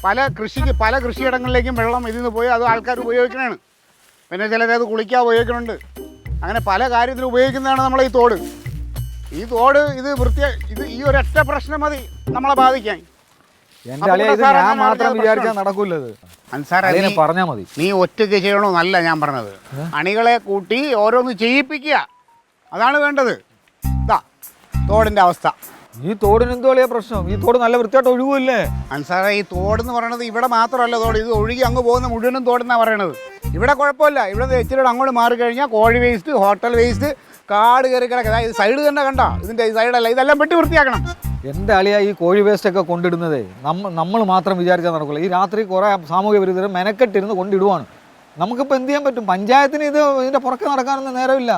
പല കൃഷിയിടങ്ങളിലേക്കും വെള്ളം ഇതിൽ നിന്ന് പോയി അത് ആൾക്കാർ ഉപയോഗിക്കണതാണ്. പിന്നെ ചിലരത് കുളിക്കാൻ ഉപയോഗിക്കുന്നുണ്ട്. അങ്ങനെ പല കാര്യത്തിലും ഉപയോഗിക്കുന്നതാണ് നമ്മളെ ഈ തോട്. ഈ തോട് ഇത് ഇത് ഈ ഒരൊറ്റ പ്രശ്നം മതി നമ്മളെ ബാധിക്കാൻ. ഞാൻ മാത്രം വിചാരിച്ചാൽ നടക്കൂല്ലത്. പറഞ്ഞാൽ മതി. നീ ഒറ്റയ്ക്ക് ചെയ്യണമെന്നല്ല ഞാൻ പറഞ്ഞത്. അണികളെ കൂട്ടി ഓരോന്ന് ചെയ്യിപ്പിക്കുക, അതാണ് വേണ്ടത്. ഇതാ തോടിന്റെ അവസ്ഥ. ഈ തോടിന് എന്തോ വലിയ പ്രശ്നം? ഈ തോട് നല്ല വൃത്തിയായിട്ട് ഒഴുകുമല്ലേ അൻസാറേ? ഈ തോടെന്ന് പറയണത് ഇവിടെ മാത്രമല്ല തോട്, ഇത് ഒഴുകി അങ്ങ് പോകുന്ന മുഴുവനും തോടെന്നാണ് പറയണത്. ഇവിടെ കുഴപ്പമില്ല. ഇവിടെ ഇച്ചിരി അങ്ങോട്ട് മാറിക്കഴിഞ്ഞാൽ കോഴി വേസ്റ്റ്, ഹോട്ടൽ വേസ്റ്റ്, കാട് കയറി കിടക്കുക. ഇത് സൈഡ് തന്നെ കണ്ട, ഇതിന്റെ സൈഡല്ല, ഇതെല്ലാം വെട്ടി വൃത്തിയാക്കണം. എൻ്റെ അളിയ ഈ കോഴി വേസ്റ്റ് ഒക്കെ കൊണ്ടിടുന്നതേ നമ്മൾ മാത്രം വിചാരിച്ചാൽ നടക്കില്ല. ഈ രാത്രി കുറേ സാമൂഹ്യ വിരുദ്ധരും മെനക്കെട്ടിരുന്ന് കൊണ്ടിടുവാണ്. നമുക്കിപ്പോൾ എന്ത് ചെയ്യാൻ പറ്റും? പഞ്ചായത്തിന് ഇതിന്റെ പുറകെ നടക്കാനൊന്നും നേരമില്ല.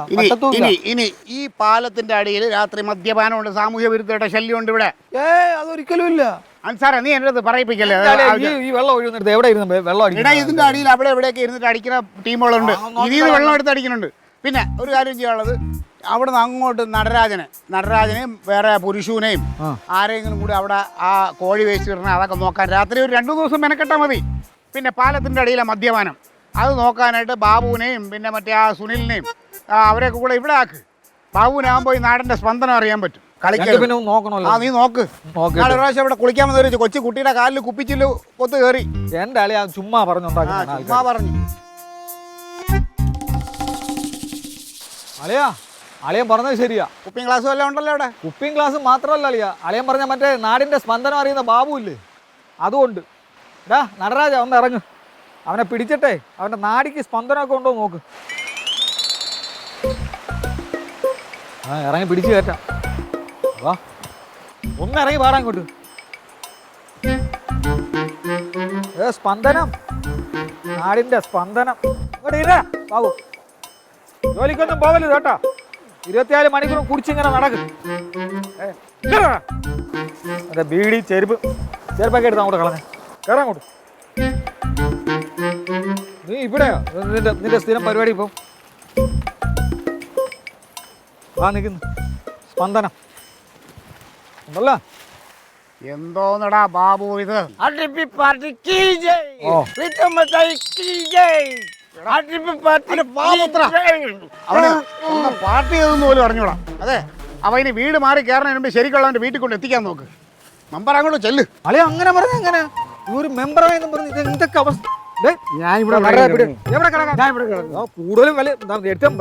ഇനി ഈ പാലത്തിന്റെ അടിയിൽ രാത്രി മദ്യപാനമുണ്ട്, സാമൂഹ്യ വിരുദ്ധയുടെ ശല്യമുണ്ട് ഇവിടെ. അതൊരിക്കലും ഇല്ല അൻസാറേ, നീ എൻ്റെ അടുത്ത് പറയിപ്പിക്കല്ലേ? ഈ വെള്ളം ഒഴുകുന്നിടത്ത് എവിടെ ഇരുന്ന് വെള്ളം അടിക്കണം? ഇതിന്റെ അടിയിൽ അവിടെ എവിടെയൊക്കെ ഇരുന്നിട്ട് അടിക്കുന്ന ടീമുകളുണ്ട്. ഇതിൽ നിന്ന് വെള്ളം എടുത്ത് അടിക്കുന്നുണ്ട്. പിന്നെ ഒരു കാര്യം ചെയ്യാനുള്ളത്, അവിടെ നിന്ന് അങ്ങോട്ട് നടരാജനെയും വേറെ പുരുഷനെയും ആരെങ്കിലും കൂടി അവിടെ ആ കോഴി വേസ്റ്റ് ഇടണം, അതൊക്കെ നോക്കാൻ രാത്രി ഒരു 2 ദിവസം മെനക്കെട്ടാൽ മതി. പിന്നെ പാലത്തിൻ്റെ അടിയിലെ മദ്യപാനം അത് നോക്കാനായിട്ട് ബാബുവിനെയും പിന്നെ മറ്റേ ആ സുനിലിനെയും അവരെയൊക്കെ കൂടെ ഇവിടെ ആക്ക്. ബാബുവിനാകുമ്പോൾ ഈ നാടിൻ്റെ സ്പന്ദനം അറിയാൻ പറ്റും. കളിക്കാൻ നീ നോക്ക്. നാളെ പ്രാവശ്യം ഇവിടെ കുളിക്കാൻ വന്നു കൊച്ചു കുട്ടിയുടെ കാലിൽ കുപ്പിച്ചില് കൊത്ത് കയറി. എൻ്റെ അളിയാ ചുമ്മാ പറഞ്ഞു. അളിയൻ പറഞ്ഞത് ശരിയാ. കുപ്പിംഗ് ഗ്ലാസ് വല്ലതും ഉണ്ടല്ലോ അവിടെ? കുപ്പിംഗ് ഗ്ലാസ് മാത്രമല്ല അളിയൻ പറഞ്ഞ മറ്റേ നാടിന്റെ സ്പന്ദനം അറിയുന്ന ബാബു ഇല്ലേ, അതുകൊണ്ട് നടരാജ ഒന്ന് ഇറങ്ങ്. അവനെ പിടിച്ചിട്ടേ അവന്റെ നാടിക്ക് സ്പന്ദനമൊക്കെ ഉണ്ടോ നോക്ക്. ഇറങ്ങി പിടിച്ചു കയറ്റാം. വാ ഒന്ന് ഇറങ്ങി പാടാൻ ഇങ്ങോട്ട്. സ്പന്ദനം, നാടിന്റെ സ്പന്ദനം. ഇങ്ങോട്ട് ഇരാ ബാബു. ജോലിക്കൊന്നും പോകരുത് കേട്ടോ. 24 മണിക്കൂറും കുടിച്ചിങ്ങനെ നടക്കും. അതെ, ബീഡി ചെരുപ്പൊക്കെ എടുത്ത് അങ്ങോട്ട് കളഞ്ഞേ. കയറാൻ അങ്ങോട്ട്. നീ ഇവിടെയോ നിന്റെ സ്ഥിരം പരിപാടി? ഇപ്പം നിൽക്കുന്നു സ്പന്ദനം ഉണ്ടല്ലോ. എന്തോന്നടാ ബാബു ഇത്? പാർട്ടി ചെയ്തെന്ന് പോലും അറിഞ്ഞൂടാ. അതെ, അവ ഇനി വീട് മാറി കയറുന്നതിന് മുമ്പ് ശരിക്കുള്ളവന്റെ വീട്ടിൽ കൊണ്ട് എത്തിക്കാൻ നോക്ക്. മെമ്പർ അങ്ങോട്ട് ചെല്ല്. അളെ അങ്ങനെ പറഞ്ഞ എങ്ങനെ ഒരു മെമ്പറായെന്നും പറഞ്ഞു എന്തൊക്കെ അവസ്ഥ? കൂടുതലും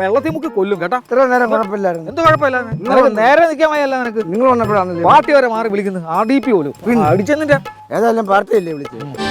വെള്ളത്തിൽ മുക്കി കൊല്ലും കേട്ടോ. ഇത്ര നേരം കുഴപ്പമില്ലായിരുന്നു. എന്ത് കുഴപ്പമില്ലായിരുന്നു? നേരെ നിൽക്കാൻ വയ്യല്ല നിനക്ക്. നിങ്ങൾ വന്നപ്പോഴാണ് പാർട്ടി വരെ മാറി വിളിക്കുന്നത്. RDP പോലും അടിച്ചെന്നിട്ട് ഏതായാലും പാർട്ടിയല്ലേ വിളിച്ചത്.